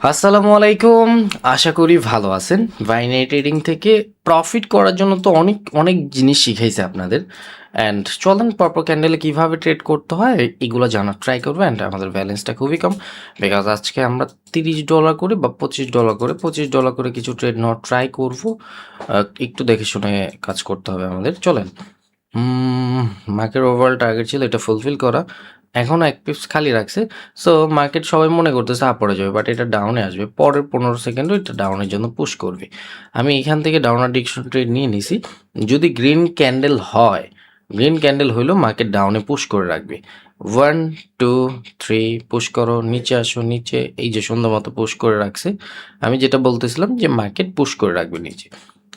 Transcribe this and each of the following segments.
আসসালামু আলাইকুম। আশা করি ভালো আছেন। বাইনারি ট্রেডিং থেকে প্রফিট করার জন্য তো অনেক অনেক জিনিস শিখাইছে আপনাদের। অ্যান্ড চলেন পরপর ক্যান্ডেলে কীভাবে ট্রেড করতে হয় এগুলো জানার ট্রাই করবো। অ্যান্ড আমাদের ব্যালেন্সটা খুবই কম, বিকজ আজকে আমরা $30 করে বা $25 করে কিছু ট্রেড নেওয়ার ট্রাই করবো। একটু দেখে শুনে কাজ করতে হবে আমাদের। চলেন। মার্কেট ওভারঅল টার্গেট ছিল এটা ফুলফিল করা। এখনও এক পিপস খালি রাখছে। সো মার্কেট সবাই মনে করতেছে আপরে যাবে, বাট এটা ডাউনে আসবে। পরের 15 সেকেন্ডও এটা ডাউনের জন্য পুশ করবে। আমি এখান থেকে ডাউনার ডিরেকশন ট্রেড নিয়ে নিছি। যদি গ্রিন ক্যান্ডেল হয়, গ্রিন ক্যান্ডেল হইলেও মার্কেট ডাউনে পুশ করে রাখবে। 1 2 3 পুশ করো, নিচে আসো, নিচে এই যে সুন্দর মতো পুশ করে রাখছে। আমি যেটা বলতেছিলাম যে মার্কেট পুশ করে রাখবে নিচে,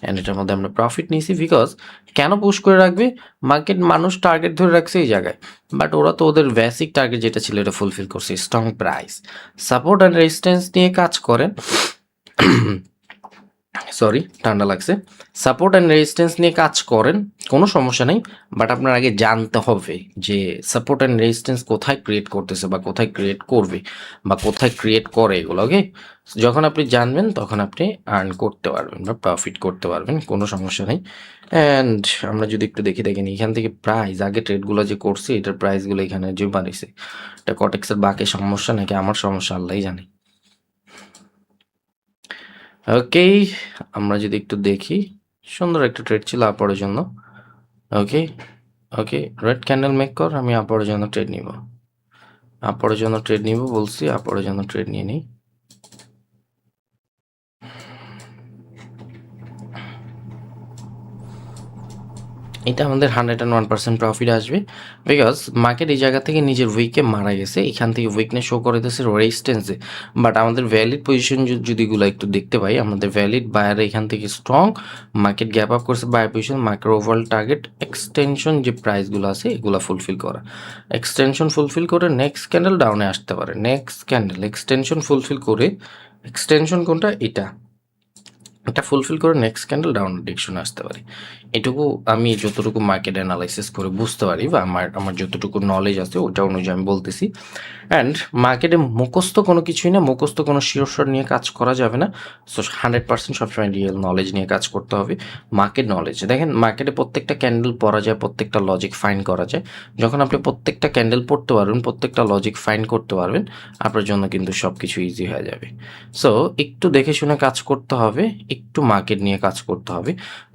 অ্যান্ড এটার মধ্যে আমরা প্রফিট নিয়েছি। বিকজ কেন পুশ করে রাখবে? মার্কেট মানুষ টার্গেট ধরে রাখছে এই জায়গায়, বাট ওরা তো ওদের বেসিক টার্গেট যেটা ছিল এটা ফুলফিল করছে। Strong price, support and resistance নিয়ে কাজ করেন। সরি, ঠান্ডা লাগছে। সাপোর্ট অ্যান্ড রেজিস্ট্যান্স নিয়ে কাজ করেন, কোনো সমস্যা নেই, বাট আপনার আগে জানতে হবে যে সাপোর্ট অ্যান্ড রেজিস্ট্যান্স কোথায় ক্রিয়েট করতেছে বা কোথায় ক্রিয়েট করবে বা কোথায় ক্রিয়েট করে এগুলো। ওকে, যখন আপনি জানবেন তখন আপনি আর্ন করতে পারবেন বা প্রফিট করতে পারবেন, কোনো সমস্যা নেই। অ্যান্ড আমরা যদি একটু দেখেন এখান থেকে প্রাইস আগে ট্রেডগুলো যে করছি এটার প্রাইসগুলো এখানে যে বানিয়েছে, এটা কটেক্সের বাকি সমস্যা নাকি আমার সমস্যা আল্লাহই জানে। ওকে, আমরা যদি একটু দেখি, সুন্দর একটা ট্রেড ছিল আপরের জন্য। ওকে ওকে, রেড ক্যান্ডেল মেক কর, আমি আপরের জন্য ট্রেড নিব। আপরের জন্য ট্রেড নিব বলছি, আপরের জন্য ট্রেড নিয়ে নিই। এটা আমাদের 101% প্রফিট আসবে, বিকজ মার্কেট এই জায়গা থেকে নিজের উইকে মারা গেছে। এখান থেকে উইকনেস শো করে দিচ্ছে রেজিস্ট্যান্সে, বাট আমাদের ভ্যালিড পজিশন যদিগুলো একটু দেখতে পাই, আমাদের ভ্যালিড বায়ার এখান থেকে স্ট্রং। মার্কেট গ্যাপ আপ করছে buyer position, market overall target extension যে প্রাইসগুলো আছে এগুলো ফুলফিল করা। এক্সটেনশন ফুলফিল করে নেক্সট ক্যান্ডেল ডাউনে আসতে পারে। নেক্সট ক্যান্ডেল এক্সটেনশন ফুলফিল করে, এক্সটেনশন কোনটা? এটা ফুলফিল করে নেক্সট ক্যান্ডেল ডাউন ডিরেকশনে আসতে পারে। এটুকু আমি যতটুকু মার্কেট অ্যানালাইসিস করে বুঝতে পারি বা আমার যতটুকু নলেজ আছে ওটা অনুযায়ী আমি বলতেছি। অ্যান্ড মার্কেটে মুখস্থ কোনো কিছুই না, মুখস্থ কোনো শিওর নিয়ে কাজ করা যাবে না। সো 100% সবসময় রিয়েল নলেজ নিয়ে কাজ করতে হবে। মার্কেট নলেজ দেখেন, মার্কেটে প্রত্যেকটা ক্যান্ডেল পড়া যায়, প্রত্যেকটা লজিক ফাইন করা যায়। যখন আপনি প্রত্যেকটা ক্যান্ডেল পড়তে পারবেন, প্রত্যেকটা লজিক ফাইন করতে পারবেন, আপনার জন্য কিন্তু সব কিছু ইজি হয়ে যাবে। সো একটু দেখে শুনে কাজ করতে হবে, একটু মার্কেট নিয়ে কাজ করতে হবে।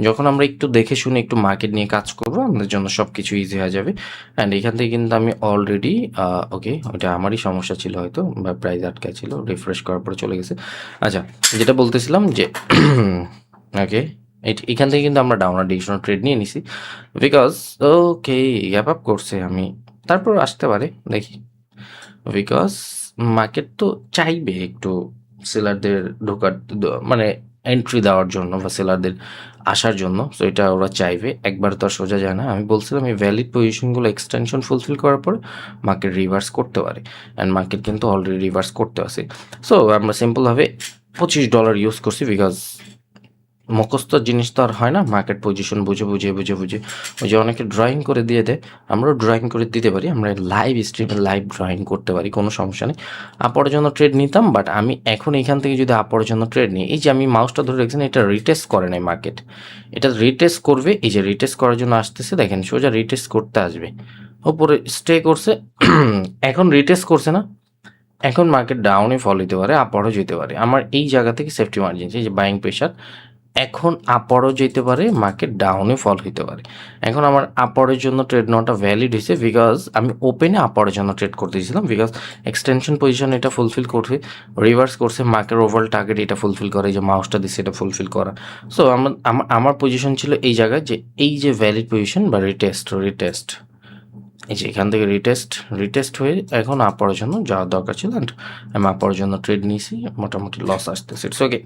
যখন আমরা একটু দেখে শুনে একটু মার্কেট নিয়ে কাজ করবো, আমাদের জন্য সব কিছু ইজি হয়ে যাবে। অ্যান্ড এখান থেকে কিন্তু আমি অলরেডি ওকে, ওটা আমারই সমস্যা ছিল হয়তো, বা প্রাইস আটকায় ছিল, রিফ্রেশ করার পরে চলে গেছে। আচ্ছা, যেটা বলতেছিলাম যে ওকে, এখান থেকে কিন্তু আমরা ডাউনার ডিরেকশনাল ট্রেড নিয়ে নিছি, বিকজ ওকে গ্যাপ আপ করছে। আমি তারপর আসতে পারে দেখি, বিকজ মার্কেট তো চাইবে একটু সেলারদের ঢোকার, মানে এন্ট্রি দেওয়ার জন্য বা সেলারদের আসার জন্য। সো এটা ওরা চাইবে, একবার তো আর সোজা যায় না। আমি বলছিলাম এই ভ্যালিড পজিশনগুলো এক্সটেনশন ফুলফিল করার পরে মার্কেট রিভার্স করতে পারে, অ্যান্ড মার্কেট কিন্তু অলরেডি রিভার্স করতে আসে। সো আমরা সিম্পলভাবে $25 ইউজ করছি, বিকজ মুখস্থ জিনিস তো আর হয় না, মার্কেট পজিশন বুঝে ওই যে অনেকে ড্রয়িং করে দিয়ে দেয়, আমরাও ড্রয়িং করে দিতে পারি। আমরা লাইভ স্ট্রিমে লাইভ ড্রয়িং করতে পারি, কোনো সমস্যা নেই। আপরের জন্য ট্রেড নিতাম, বাট আমি এখন এখান থেকে যদি আপরের জন্য ট্রেড নিই, এই যে আমি মাউসটা ধরে রেখেছেন, এটা রিটেস্ট করে নাই মার্কেট, এটা রিটেস্ট করবে। এই যে রিটেস্ট করার জন্য আসতেছে, দেখেন সোজা রিটেস্ট করতে আসবে, ওপরে স্টে করছে। এখন রিটেস্ট করছে না, এখন মার্কেট ডাউনে ফল হতে পারে, আপরও যেতে পারে। আমার এই জায়গা থেকে সেফটি মার্জিন, এই যে বাইং প্রেশার, এখন আপরও যেতে পারে, মার্কেট ডাউনে ফল হইতে পারে। এখন আমার আপরের জন্য ট্রেড নেওয়াটা ভ্যালিড হয়েছে, বিকজ আমি ওপেনে আপরের জন্য ট্রেড করতে দিয়েছিলাম, বিকজ এক্সটেনশন পজিশন এটা ফুলফিল করছে, রিভার্স করছে, মার্কেট ওভারঅল টার্গেট এটা ফুলফিল করে, এই যে মাউসটা দিচ্ছে এটা ফুলফিল করা। সো আমার পজিশন ছিল এই জায়গায় যে এই যে ভ্যালিড পজিশন বা রিটেস্ট, এই যে এখান থেকে রিটেস্ট হয়ে এখন আপরের জন্য যাওয়ার দরকার ছিল, অ্যান্ড আমি আপরের জন্য ট্রেড নিয়েছি। মোটামুটি লস আসতেছে, ইটস ওকে।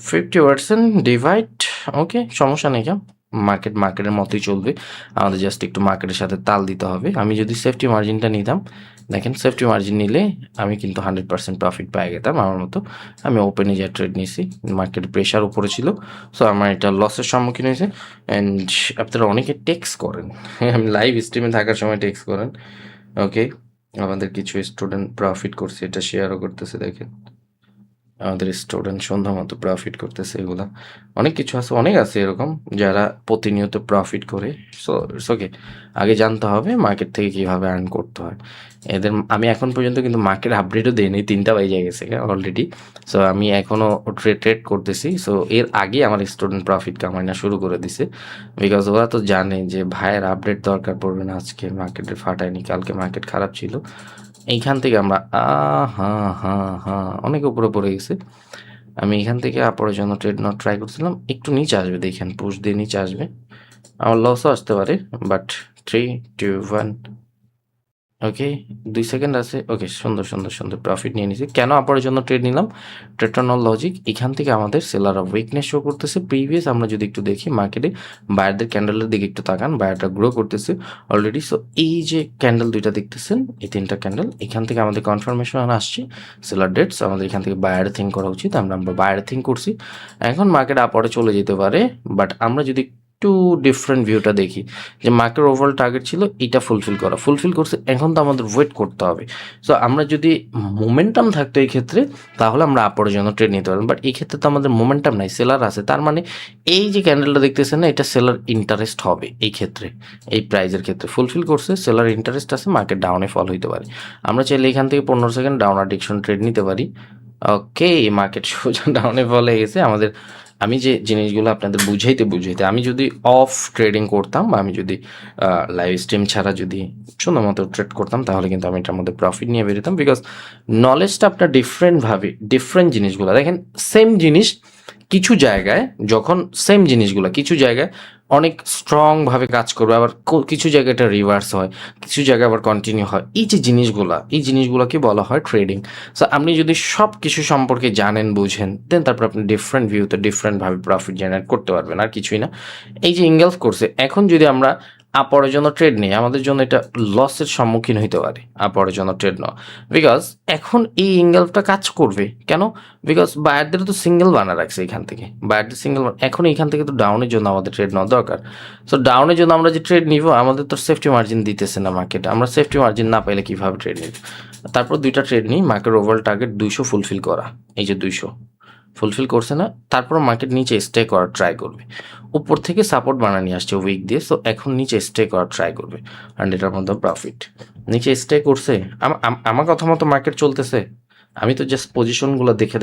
50% ডিভাইড, ওকে, সমস্যা নেই। কেন মার্কেটের মতোই চলবে, আমাদের জাস্ট একটু মার্কেটের সাথে তাল দিতে হবে। আমি যদি সেফটি মার্জিনটা নিতাম, দেখেন সেফটি মার্জিন নিলে আমি কিন্তু 100% প্রফিট পেয়ে যেতাম আমার মতো। আমি ওপেনে যা ট্রেড নিয়েছি, মার্কেটের প্রেশার উপরে ছিল, সো আমার এটা লসের সম্মুখীন হয়েছে। অ্যান্ড আপনারা অনেকে টেক্স করেন, আমি লাইভ স্ট্রিমে থাকার সময় টেক্স করেন। ওকে, আমাদের কিছু স্টুডেন্ট প্রফিট করছে, এটা শেয়ারও করতেছে, দেখেন আমাদের স্টুডেন্ট সন্ধ্যা মতো প্রফিট করতেছে এগুলা। অনেক কিছু আছে, অনেক আছে এরকম যারা প্রতিনিয়ত প্রফিট করে। So it's okay. আগে জানতে হবে মার্কেট থেকে কিভাবে আর্ন করতে হয়। আমি এখন পর্যন্ত কিন্তু মার্কেট আপডেটও দেইনি, 3টা বেজে গেছে অলরেডি। সো আমি এখনও ট্রেড করতেছি। সো এর আগে আমার স্টুডেন্ট প্রফিট কামানো শুরু করে দিছে, বিকজ ওরা তো জানে যে ভাইয়ের আপডেট দরকার পড়বে না, আজকে মার্কেটের ফাটায়নি, কালকে মার্কেট খারাপ ছিল। এইখান থেকে আমরা হ্যাঁ হ্যাঁ হ্যাঁ অনেক উপরে পড়ে গেছে। আমি এখান থেকে আপরের জন্য ট্রেড নট ট্রাই করছিলাম, একটু নিচে আসবে, দেখেন পুশ দিয়ে নিচে আসবে, আমার লসও আসতে পারে, বাট 3, 2, 1। ওকে, 2 সেকেন্ড আছে। ওকে, সুন্দর সুন্দর সুন্দর প্রফিট নিয়ে নিছি। কেন আপরের জন্য ট্রেড নিলাম? ট্রেডটার লজিক, এখান থেকে আমাদের সেলার অফ উইকনেস শো করতেছে। প্রিভিয়াস আমরা যদি একটু দেখি মার্কেটে বায়ারদের ক্যান্ডেলের দিকে একটু তাকান, বায়ারটা গ্রো করতেছে অলরেডি। সো এই যে ক্যান্ডেল দুইটা দেখতেছেন, এই 3টা ক্যান্ডেল, এখান থেকে আমাদের কনফার্মেশন আসছে সেলার ডেটস, আমাদের এখান থেকে বায়ার থিঙ্ক করা উচিত। আমরা বায়ার থিঙ্ক করছি। এখন মার্কেট আপরে চলে যেতে পারে, বাট আমরা যদি একটু ডিফারেন্ট ভিউটা দেখি, যে মার্কেট ওভারঅল টার্গেট ছিল এটা ফুলফিল করছে, এখন তো আমাদের ওয়েট করতে হবে। সো আমরা যদি মোমেন্টাম থাকতো এই ক্ষেত্রে, তাহলে আমরা আপরের জন্য ট্রেড নিতে পারবো, বাট এই ক্ষেত্রে তো আমাদের মোমেন্টাম নাই, সেলার আছে। তার মানে এই যে ক্যান্ডেলটা দেখতেছেন না, এটা সেলার ইন্টারেস্ট হবে এই ক্ষেত্রে, এই প্রাইজের ক্ষেত্রে ফুলফিল করছে, সেলার ইন্টারেস্ট আছে, মার্কেট ডাউনে ফল হইতে পারে। আমরা চাইলে এখান থেকে 15 সেকেন্ড ডাউন অ্যাডিকশন ট্রেড নিতে পারি। ওকে, মার্কেট সোজা ডাউনে ফলে গেছে আমাদের। আমি যে জিনিসগুলো আপনাদের বুঝাইতে আমি যদি অফ ট্রেডিং করতাম, বা আমি যদি লাইভ স্ট্রিম ছাড়া যদি সুন্দর মতো ট্রেড করতাম, তাহলে কিন্তু আমি এটার মধ্যে প্রফিট নিয়ে বেরোতাম। বিকজ নলেজটা আপনার ডিফারেন্ট জিনিসগুলো দেখেন, সেম জিনিস কিছু জায়গায়, যখন সেম জিনিসগুলো কিছু জায়গায় অনেক স্ট্রংভাবে কাজ করবে, আবার কিছু জায়গায় এটা রিভার্স হয়, কিছু জায়গায় আবার কন্টিনিউ হয়। এই জিনিসগুলোকে বলা হয় ট্রেডিং। সো আপনি যদি সব কিছু সম্পর্কে জানেন, বুঝেন, দেন তারপর আপনি ডিফারেন্ট ভিউতে ডিফারেন্টভাবে প্রফিট জেনারেট করতে পারবেন, আর কিছুই না। এই যে ইঙ্গেলস করছে, এখন যদি আমরা আপরের জন্য ট্রেড নিই, আমাদের জন্য এটা লসের সম্মুখীন হইতে পারে আপরের জন্য ট্রেড নেওয়া। বিকজ এখন এই ইঙ্গেলটা কাজ করবে কেন? বিকজ বায়ারদের তো সিঙ্গেল বানা রাখছে এখান থেকে, বায়ারদের সিঙ্গেল, এখন এখান থেকে তো ডাউনের জন্য আমাদের ট্রেড নেওয়া দরকার। সো ডাউনের জন্য আমরা যে ট্রেড নিব, আমাদের তো সেফটি মার্জিন দিতেছে না মার্কেট, আমরা সেফটি মার্জিন না পাইলে কীভাবে ট্রেড নিব? তারপর 2টা ট্রেড নিই, মার্কেট ওভারঅল টার্গেট 200 ফুলফিল করা, এই যে 200 ফুলফিল করছে না, তারপর মার্কেট নিচে স্টে করার ট্রাই করবে। উপর থেকে সাপোর্ট বানা নিয়ে আসছে উইক দিয়ে, সো এখন নিচে স্টে করার ট্রাই করবে, অ্যান্ড এটার মধ্যে প্রফিট নিচে স্টে করছে। আমার কথা মতো মার্কেট চলতেছে, আমি তো জাস্ট পজিশনগুলো দেখে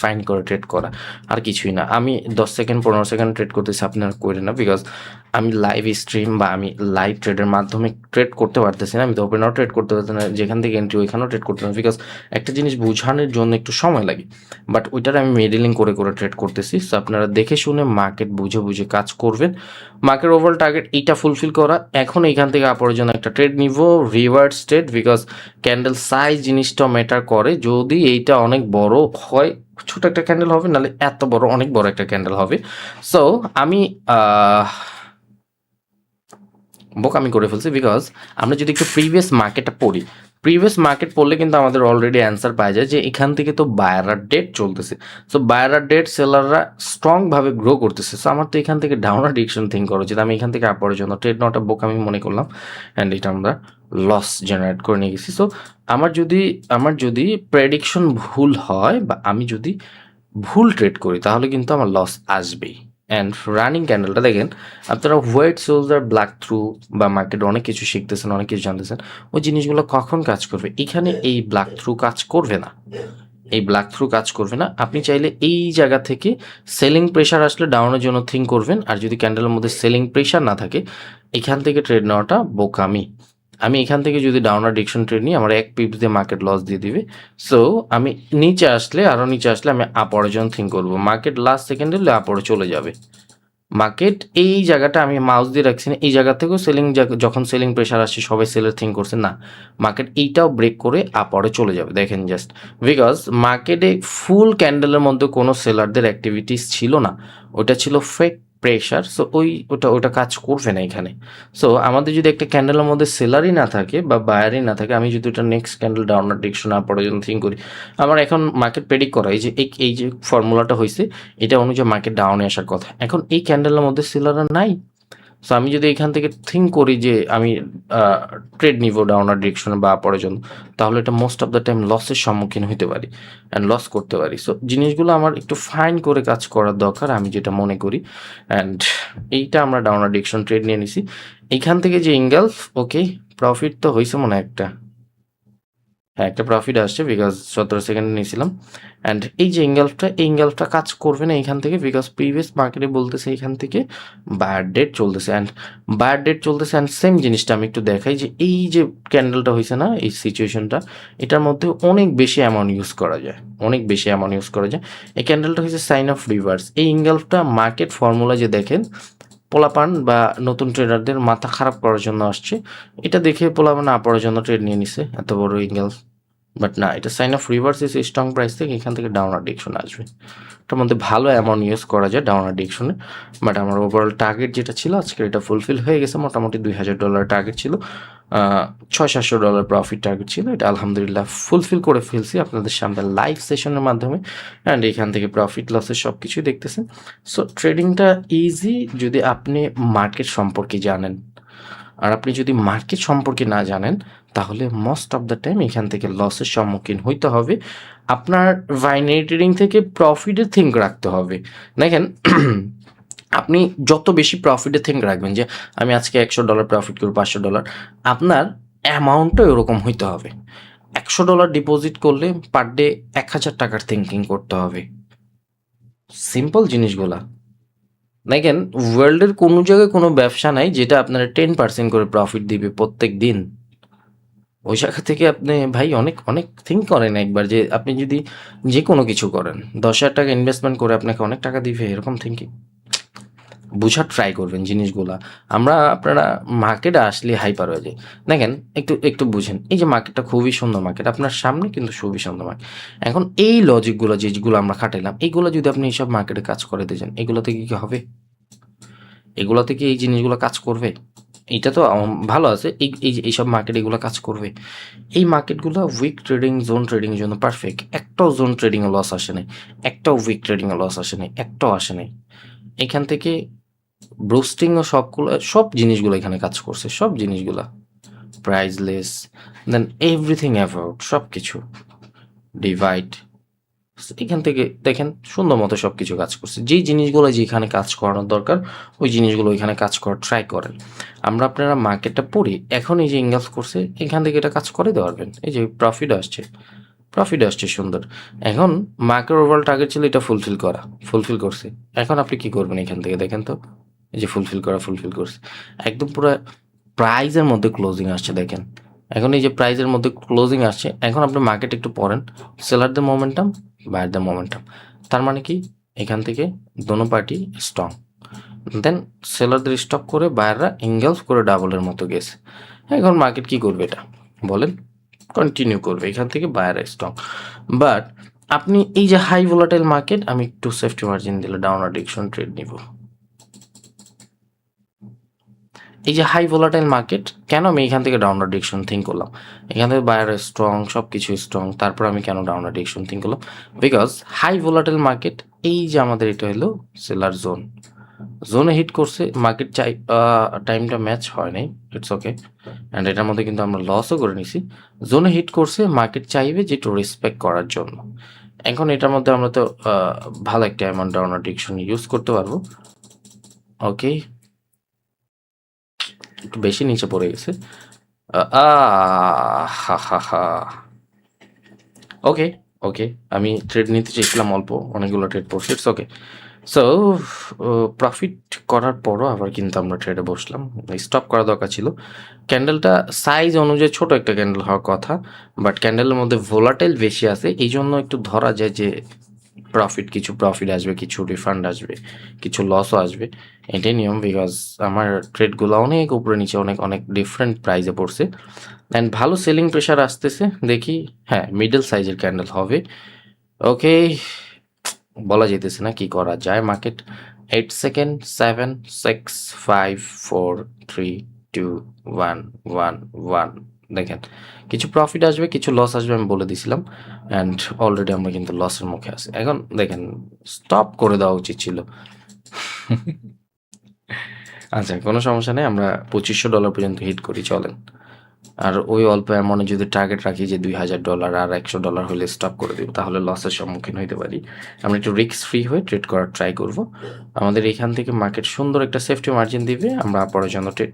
ফাইন করে ট্রেড করা, আর কিছুই না। আমি 10 সেকেন্ড 15 সেকেন্ড ট্রেড করতেছি, আপনারা করেন না, বিকজ আমি লাইভ স্ট্রিম বা আমি লাইভ ট্রেডের মাধ্যমে ট্রেড করতে পারতেছি না। আমি তো ওপেনাও ট্রেড করতে পারতেছি না, যেখান থেকে এন্ট্রি ওইখানেও ট্রেড করতে না, বিকজ একটা জিনিস বোঝানোর জন্য একটু সময় লাগে, বাট ওইটার আমি মিডলিং করে ট্রেড করতেছি। সো আপনারা দেখে শুনে মার্কেট বুঝে কাজ করবেন। মার্কেট ওভারঅল টার্গেট এইটা ফুলফিল করা, এখন এইখান থেকে আপরের জন্য একটা ট্রেড নিব, reverse trade, because candle size জিনিসটা ম্যাটার করে। যদি এইটা অনেক বড় হয়, ছোট একটা ক্যান্ডেল হবে, নাহলে এত বড় অনেক বড় একটা ক্যান্ডেল হবে। সো আমি বোকামি করে ফেলছি, বিকজ আমরা যদি একটু প্রিভিয়াস মার্কেটটা পড়ি, প্রিভিয়াস মার্কেট পড়লে কিন্তু আমাদের অলরেডি অ্যান্সার পাওয়া যায় যে এখান থেকে তো বায়ারার ডেট চলতেছে। সো বায়ারার ডেট, সেলাররা স্ট্রংভাবে গ্রো করতেছে। সো আমার তো এখান থেকে ডাউনার ডিরেকশন থিঙ্ক করা উচিত। আমি এখান থেকে আপরের জন্য ট্রেড নেওয়াটা বোকামি মনে করলাম, অ্যান্ড এটা আমরা লস জেনারেট করে নিয়ে গেছি। সো আমার যদি প্রেডিকশন ভুল হয়, বা আমি যদি ভুল ট্রেড করি, তাহলে কিন্তু আমার লস আসবেই। অ্যান্ড রানিং ক্যান্ডেলটা দেখেন, আপনারা হোয়াইট সোলজার ব্ল্যাক থ্রু বা মার্কেটে অনেক কিছু শিখতেছেন, অনেক কিছু জানতেছেন, ওই জিনিসগুলো কখন কাজ করবে? এখানে এই ব্ল্যাক থ্রু কাজ করবে না, এই ব্ল্যাক থ্রু কাজ করবে না। আপনি চাইলে এই জায়গা থেকে সেলিং প্রেশার আসলে ডাউনের জন্য থিঙ্ক করবেন, আর যদি ক্যান্ডেলের মধ্যে সেলিং প্রেশার না থাকে, এখান থেকে ট্রেড নেওয়াটা বোকামি। আমি এখান থেকে যদি ডাউনার ডিরেকশন ট্রেড নিই, আমার 1 পিপস দিয়ে মার্কেট লস দিয়ে দিবে। সো আমি আরও নিচে আসলে আমি আপরের জন্য থিঙ্ক করবো, মার্কেট লাস্ট সেকেন্ডে আপরে চলে যাবে। মার্কেট এই জায়গাটা আমি মাউস দিয়ে রাখছি না, এই জায়গা থেকেও যখন সেলিং প্রেশার আসছে, সবাই সেলের থিঙ্ক করছে না, মার্কেট এইটাও ব্রেক করে আপরে চলে যাবে। দেখেন জাস্ট, বিকজ মার্কেটে ফুল ক্যান্ডেলের মধ্যে কোনো সেলারদের অ্যাক্টিভিটিস ছিল না, ওটা ছিল ফেক প্রেশার। সো ওটা কাজ করবে না এখানে। সো আমাদের যদি একটা ক্যান্ডেলের মধ্যে সেলারই না থাকে বা বায়ারই না থাকে, আমি যদি ওটা নেক্সট ক্যান্ডেল ডাউনার ডিরেকশন আপরে জন্য থিঙ্ক করি, আমার এখন মার্কেট প্রেডিক্ট করা, এই যে ফর্মুলাটা হয়েছে, এটা অনুযায়ী মার্কেট ডাউনে আসার কথা। এখন এই ক্যান্ডেলের মধ্যে সেলার নাই, সো আমি যদি এখান থেকে থিঙ্ক করি যে আমি ট্রেড নিব ডাউনার ডিরেকশনে বা আপরের জন্য, তাহলে এটা মোস্ট অফ দ্য টাইম লসের সম্মুখীন হতে পারি অ্যান্ড লস করতে পারি। সো জিনিসগুলো আমার একটু ফাইন করে কাজ করার দরকার, আমি যেটা মনে করি। অ্যান্ড এইটা আমরা ডাউনার ডিরেকশন ট্রেড নিয়ে নিছি। এইখান থেকে যে ইঙ্গালফ, ওকে, প্রফিট তো হয়েছে মনে হয় একটা, হ্যাঁ একটা প্রফিট আসছে বিকজ 17 সেকেন্ডে নিয়েছিলাম। অ্যান্ড এই যে এই ইঙ্গালফটা কাজ করবে না এখান থেকে, বিকজ প্রিভিয়াস মার্কেটে বলতেছে এখান থেকে বায়ার ডেট চলতেছে, অ্যান্ড বায়ার ডেট চলতেছে। অ্যান্ড সেম জিনিসটা আমি একটু দেখাই যে এই যে ক্যান্ডেলটা হয়েছে না, এই সিচুয়েশনটা, এটার মধ্যে অনেক বেশি অ্যামাউন্ট ইউজ করা যায়, অনেক বেশি অ্যামাউন্ট ইউজ করা যায়। এই ক্যান্ডেলটা হচ্ছে সাইন অফ রিভার্স। এই ইঙ্গালফটা মার্কেট ফর্মুলা যে দেখেন, পোলাপান বা নতুন ট্রেডারদের মাথা খারাপ করার জন্য আসছে, এটা দেখে পোলাপান না পড়ার জন্য ট্রেড নিয়ে নিছে এত বড় ইঙ্গেল। বাট না, এটা sign of reverse is strong price থেকে এখান থেকে ডাউনার ডিরেকশন আসবে। এটার মধ্যে ভালো অ্যামাউন্ট ইউজ করা যায় ডাউনার ডিরেকশনে। বাট আমার ওভারঅল টার্গেট যেটা ছিল আজকে এটা ফুলফিল হয়ে গেছে। মোটামুটি $2000 টার্গেট ছিল, $600-700 প্রফিট টার্গেট ছিল, এটা আলহামদুলিল্লাহ ফুলফিল করে ফেলছি আপনাদের সামনে লাইভ সেশনের মাধ্যমে। অ্যান্ড এখান থেকে প্রফিট লসের সব কিছুই দেখতেছেন। সো ট্রেডিংটা ইজি যদি আপনি মার্কেট সম্পর্কে জানেন। আর আপনি যদি মার্কেট সম্পর্কে না জানেন, তাহলে মোস্ট অফ দ্য টাইম এখান থেকে লসের সম্মুখীন হইতে হবে। আপনার বাইনারি ট্রেডিং থেকে প্রফিটের থিঙ্ক রাখতে হবে। দেখেন আপনি যত বেশি প্রফিটের থিঙ্ক রাখবেন যে আমি আজকে $100 প্রফিট করব, $500, আপনার অ্যামাউন্টও এরকম হইতে হবে। $100 ডিপোজিট করলে পার ডে $1000 থিঙ্কিং করতে হবে। সিম্পল জিনিসগুলা। দেখেন ওয়ার্ল্ডের কোনো জায়গায় কোনো ব্যবসা নাই যেটা আপনারা 10% করে প্রফিট দিবে প্রত্যেক দিন। ওই শাখা থেকে আপনি ভাই অনেক অনেক থিঙ্ক করেন একবার যে আপনি যদি যে কোনো কিছু করেন, $10,000 ইনভেস্টমেন্ট করে আপনাকে অনেক টাকা দিবে, এরকম থিঙ্কিং বুঝার ট্রাই করবেন জিনিসগুলা। আপনারা মার্কেটে আসলে হাইপার হয়ে যায়। দেখেন একটু একটু বুঝেন, এই যে মার্কেটটা খুবই সুন্দর মার্কেট, আপনার সামনে কিন্তু খুবই সুন্দর মার্কেট। এখন এই লজিকগুলো যেগুলো আমরা খাটাইলাম, এইগুলো যদি আপনি এইসব মার্কেটে কাজ করে দিয়েছেন, এগুলো থেকে কি হবে? এগুলো থেকে এই জিনিসগুলো কাজ করবে? এটা তো ভালো আছে, এইসব মার্কেট এগুলো কাজ করবে। এই মার্কেটগুলো উইক ট্রেডিং, জোন ট্রেডিং এর জন্য পারফেক্ট। একটাও জোন ট্রেডিং এ লস আসে নাই, একটাও উইক ট্রেডিং এ লস আসে নাই, একটাও আসে নাই। এখান থেকে ব্রোস্টিং ও সব জিনিসগুলো এখানে কাজ করছে, সব জিনিসগুলা প্রাইসলেস, দেন এভরিথিং অ্যাবাউট সব কিছু ডিভাইড, এখান থেকে দেখেন সুন্দর মতো সব কিছু কাজ করছে। যেই জিনিসগুলো যেখানে কাজ করানোর দরকার ওই জিনিসগুলো এখানে কাজ করার ট্রাই করেন। আপনারা মার্কেটটা পড়ি এখন এই যে ইনগালফ করছে এখান থেকে এটা কাজ করে দিতে পারবেন। এই যে প্রফিট আসছে সুন্দর। এখন মার্কেট ওভারঅল টার্গেট ছিল এটা ফুলফিল করছে। এখন আপনি কি করবেন এখান থেকে দেখেন তো, এই যে ফুলফিল করছে একদম পুরো প্রাইজের মধ্যে ক্লোজিং আসছে দেখেন। এখন এই যে প্রাইজের মধ্যে ক্লোজিং আসছে, এখন আপনি মার্কেট একটু পড়েন, সেলারদের মোমেন্টাম, বায়ারদের মোমেন্টাম, তার মানে কি এখান থেকে দোনো পার্টি স্ট্রং। দেন সেলারদের স্টপ করে বায়াররা ইনগালফ করে ডাবলের মতো গেছে। এখন মার্কেট কি করবে এটা বলেন? কন্টিনিউ করবে এখান থেকে বায়াররা স্ট্রং। বাট আপনি এই যে হাই ভোলাটাইল মার্কেট, আমি একটু সেফটি মার্জিন দিলে ডাউনার ডিরেকশন ট্রেড নিব। এই যে হাই ভোলাটাইল মার্কেট, কেন আমি এখান থেকে ডাউনার ডিরেকশন থিঙ্ক করলাম? এখান থেকে বায়ার স্ট্রং, সব কিছু স্ট্রং, তারপর আমি কেন ডাউনার ডিরেকশন থিঙ্ক করলাম? বিকজ হাই ভোলাটাইল মার্কেট, এই যে আমাদের এটা হলো সেলার জোনে হিট করছে মার্কেট, টাইমটা ম্যাচ হয় নাই, ইটস ওকে। অ্যান্ড এটার মধ্যে কিন্তু আমরা লসও করে নিছি। জোনে হিট করছে, মার্কেট চাইবে যে একটু রেসপেক্ট করার জন্য। এখন এটার মধ্যে আমরা তো ভালো একটা অ্যামাউন্ট ডাউনার ডিরেকশন ইউজ করতে পারবো। ওকে, একটু বেশি নিচে পড়ে গেছে। হা হা হা। ওকে ওকে, আমি ট্রেড নিতে চেয়েছিলাম অল্প, অনেকগুলো ট্রেড পড়ছে, ইটস ওকে। সো প্রফিট করার পরও আবার কিন্তু আমরা ট্রেডে বসলাম, স্টপ করা দরকার ছিল। ক্যান্ডেলটা সাইজ অনুযায়ী ছোট একটা ক্যান্ডেল হওয়ার কথা, বাট ক্যান্ডেলের মধ্যে ভোলাটাইল বেশি আছে, এই জন্য একটু ধরা যায় যে কিছু প্রফিট আসবে, কিছু রিফান্ড আসবে, কিছু লসও আসবে। এটাই নিয়ম, বিকজ আমার ট্রেডগুলো অনেক উপরে নিচে অনেক অনেক ডিফারেন্ট প্রাইসে পড়ছে। অ্যান্ড ভালো সেলিং প্রেশার আসতেছে দেখি, হ্যাঁ মিডল সাইজের ক্যান্ডেল হবে। ওকে, বলা যেতেছে না কি করা যায়। Market 8 second, 7, 6, 5, 4, 3, 2, 1, 1, 1। দেখেন কিছু প্রফিট আসবে, কিছু লস আসবে, আমি বলে দিছিলাম। অ্যান্ড অলরেডি আমরা কিন্তু লসের মুখে আছি। এখন দেখেন স্টপ করে দেওয়া উচিত ছিল। আচ্ছা, কোনো সমস্যা নেই। আমরা $2500 পর্যন্ত হিট করি, চলেন। আর ওই অল্প অ্যামাউন্টে যদি টার্গেট রাখি যে $2000 আর $100 হলে স্টপ করে দিব, তাহলে লসের সম্মুখীন হইতে পারি। আমরা একটু রিস্ক ফ্রি হয়ে ট্রেড করার ট্রাই করব। আমাদের এখান থেকে মার্কেট সুন্দর একটা সেফটি মার্জিন দিবে, আমরা পরের জন্য ট্রেড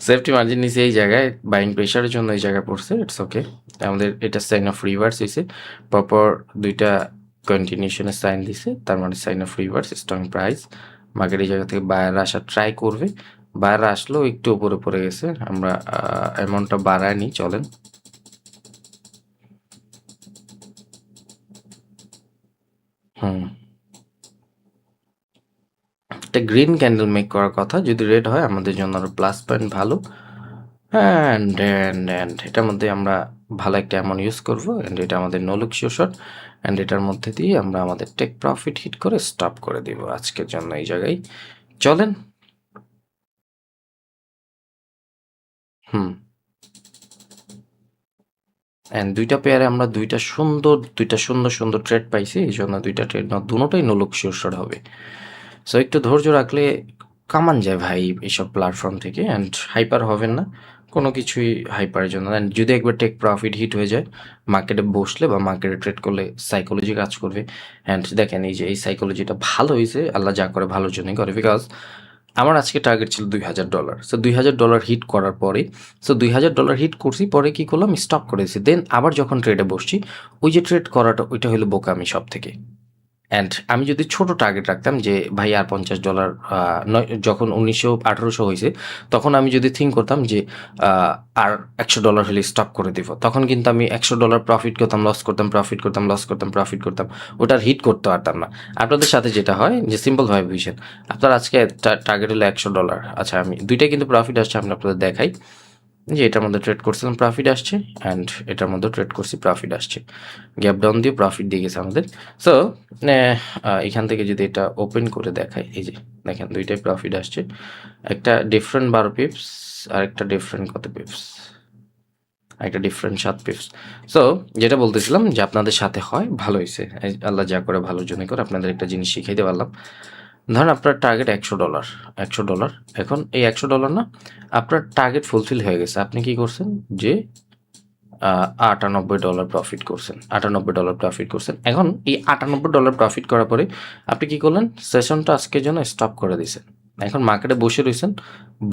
সেফটি মার্জিন নিচে এই জায়গায় বাইং প্রেশারের জন্য এই জায়গায় পড়ছে, ইটস ওকে। আমাদের এটা সাইন অফ রিভার্স হয়েছে, পরপর দুইটা কন্টিনিউশনের সাইন দিছে, তার মানে sign of reverse, strong price. Market এই জায়গা থেকে বায়ার আসার ট্রাই করবে, বায়ার আসলেও একটু উপরে পড়ে গেছে, আমরা অ্যামাউন্টটা বাড়ায় নিই, চলেন। একটা গ্রিন ক্যান্ডেল মেক করার কথা, যদি রেড হয় আমাদের জন্য আরো প্লাস পয়েন্ট ভালো। অ্যান্ড এটার মধ্যে আমরা ভালো একটা অ্যামাউন্ট ইউজ করবো, অ্যান্ড এটা আমাদের no look sure shot, and এটার মধ্যে দিয়ে আমরা আমাদের টেক প্রফিট হিট করে স্টপ করে দিব আজকের জন্য এই জায়গায়, চলেন। হুম অ্যান্ড দুইটা পেয়ারে আমরা দুইটা সুন্দর সুন্দর ট্রেড পাইছি, এই জন্য দুইটা ট্রেড না দুটোটাই নো লুক শিওর শট হবে। সো একটু ধৈর্য রাখলে কামান যায় ভাই এইসব প্ল্যাটফর্ম থেকে, অ্যান্ড হাইপার হবেন না কোনো কিছুই হাইপারের জন্য। অ্যান্ড যদি একবার টেক প্রফিট হিট হয়ে যায়, মার্কেটে বসলে বা মার্কেটে ট্রেড করলে সাইকোলজি কাজ করবে। অ্যান্ড দেখেন এই যে এই সাইকোলজিটা ভালো হয়েছে, আল্লাহ যা করে ভালোর জন্যই করে। বিকজ আমার আজকে টার্গেট ছিল $2000, সো $2000 হিট করার পরে, সো $2000 হিট করছি, পরে কি করলাম, স্টপ করে দিয়েছি। দেন আবার যখন ট্রেডে বসছি, ওই যে ট্রেড করাটা ওইটা হলো বোকামি সব থেকে। অ্যান্ড আমি যদি ছোট টার্গেট রাখতাম যে ভাই আর $50, যখন 1800 হয়েছে, তখন আমি যদি থিঙ্ক করতাম যে আর $100 হলে স্টপ করে দিব, তখন কিন্তু আমি $100 প্রফিট করতাম, লস করতাম, প্রফিট করতাম, লস করতাম, প্রফিট করতাম, ওটার হিট করতে পারতাম না। আপনাদের সাথে যেটা হয় যে সিম্পলভাবে বুঝেন, আপনার আজকে টার্গেট হলো $100, আচ্ছা আমি দুইটাই কিন্তু প্রফিট আসছে, আমি আপনাদের দেখাই যে এটার মধ্যে ট্রেড করছিলাম প্রফিট আসছে, অ্যান্ড এটার মধ্যে ট্রেড করছি প্রফিট আসছে, গ্যাপ ডাউন দিয়ে প্রফিট দিয়ে গেছে আমাদের। সো এখান থেকে যদি এটা ওপেন করে দেখাই, এই যে দেখেন দুইটাই প্রফিট আসছে, একটা ডিফারেন্ট 12 পিপস আর একটা ডিফারেন্ট কত পিপস, একটা ডিফারেন্ট 7 পিপস। সো যেটা বলতেছিলাম যে আপনাদের সাথে হয় ভালো হয়েছে, আল্লাহ যা করে ভালোর জন্য করে, আপনাদের একটা জিনিস শিখাইতে পারলাম। ধরেন আপনার টার্গেট $100, $100, এখন এই $100 না, আপনার টার্গেট ফুলফিল হয়ে গেছে, আপনি কি করছেন যে $98 প্রফিট করছেন, $98 প্রফিট করছেন। এখন এই $98 প্রফিট করার পরে আপনি কি করলেন, সেশনটা আজকের জন্য স্টপ করে দিয়েছেন। এখন মার্কেটে বসে রয়েছেন,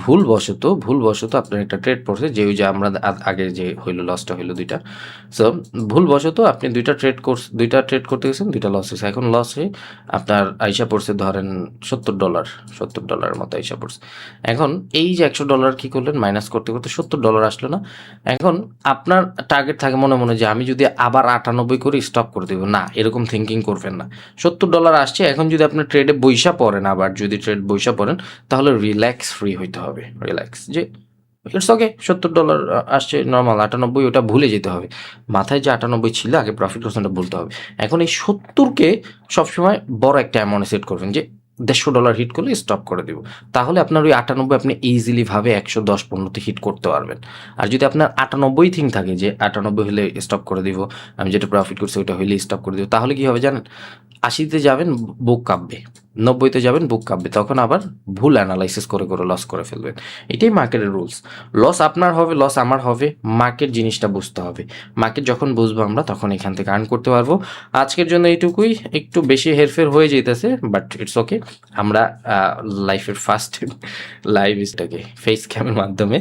ভুলবশত আপনার একটা ট্রেড পড়ছে, যে ওই যে আমরা আগে যে হইলো লসটা হইলো দুইটা। সো ভুলবশত আপনি দুইটা ট্রেড করতে গেছেন, দুইটা লস হয়েছে। এখন লস হয়ে আপনার আইসা পড়ছে ধরেন $70 মতো আইসা পড়ছে। এখন এই যে $100 কি করলেন, মাইনাস করতে করতে $70 আসলো না। এখন আপনার টার্গেট থাকে মনে মনে যে আমি যদি আবার 98 করি স্টপ করে দেবো, না এরকম থিঙ্কিং করবেন না। $70 আসছে, এখন যদি আপনার ট্রেডে বৈশা পড়েন, আবার যদি ট্রেড বৈশা পড়েন, তাহলে রিল্যাক্স ফ্রি হইতে হবে, রিল্যাক্স যে ইটস ওকে, $70 আসছে নর্মাল, 98 ওটা ভুলে যেতে হবে। মাথায় যে 98 ছিল আগে প্রফিট করছেন ওটা ভুলতে হবে। এখন এই 70কে সবসময় বড় একটা অ্যামাউন্টে সেট করবেন, যে $150 হিট করলে স্টপ করে দিব, তাহলে আপনার ওই 98 আপনি ইজিলি ভাবে 110-15তে হিট করতে পারবেন। আর যদি আপনার 98 থিং থাকে যে 98 হলে স্টপ করে দিব, আমি যেটা প্রফিট করছি ওইটা হইলে স্টপ করে দিব, তাহলে কি হবে জানেন, 80তে যাবেন বুক কাঁপবে, 90তে যাবেন বুক কাঁপবে, তখন আবার ভুল অ্যানালাইসিস করে করে লস করে ফেলবেন। এটাই মার্কেটের রুলস। লস আপনার হবে, লস আমার হবে, মার্কেট জিনিসটা বুঝতে হবে। মার্কেট যখন বুঝবো আমরা, তখন এখান থেকে আর্ন করতে পারবো। আজকের জন্য এইটুকুই, একটু বেশি হেরফের হয়ে যেতেছে, বাট ইটস ওকে। আমরা লাইফের ফার্স্ট লাইভ ইসটাকে ফেস ক্যামের মাধ্যমে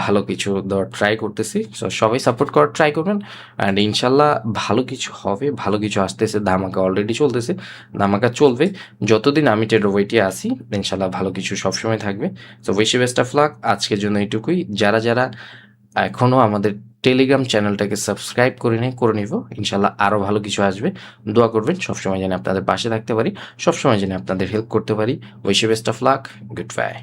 ভালো কিছু দেওয়ার ট্রাই করতেছি। সো সবাই সাপোর্ট করার ট্রাই করবেন, অ্যান্ড ইনশাল্লাহ ভালো কিছু হবে, ভালো কিছু আসতেছে। ধামাকা অলরেডি চলতেছে, ধামাকা চলবে যতদিন আমি টেরো ওয়েটে আসি, ইনশাল্লাহ ভালো কিছু সবসময় থাকবে। So wish best of luck. আজকের জন্য এইটুকুই। যারা যারা এখনও আমাদের টেলিগ্রাম চ্যানেলটাকে সাবস্ক্রাইব করে নিব, ইনশাল্লাহ আরও ভালো কিছু আসবে। দোয়া করবেন সবসময় যেন আপনাদের পাশে থাকতে পারি, সবসময় যেন আপনাদের হেল্প করতে পারি। Wish best of luck, good bye.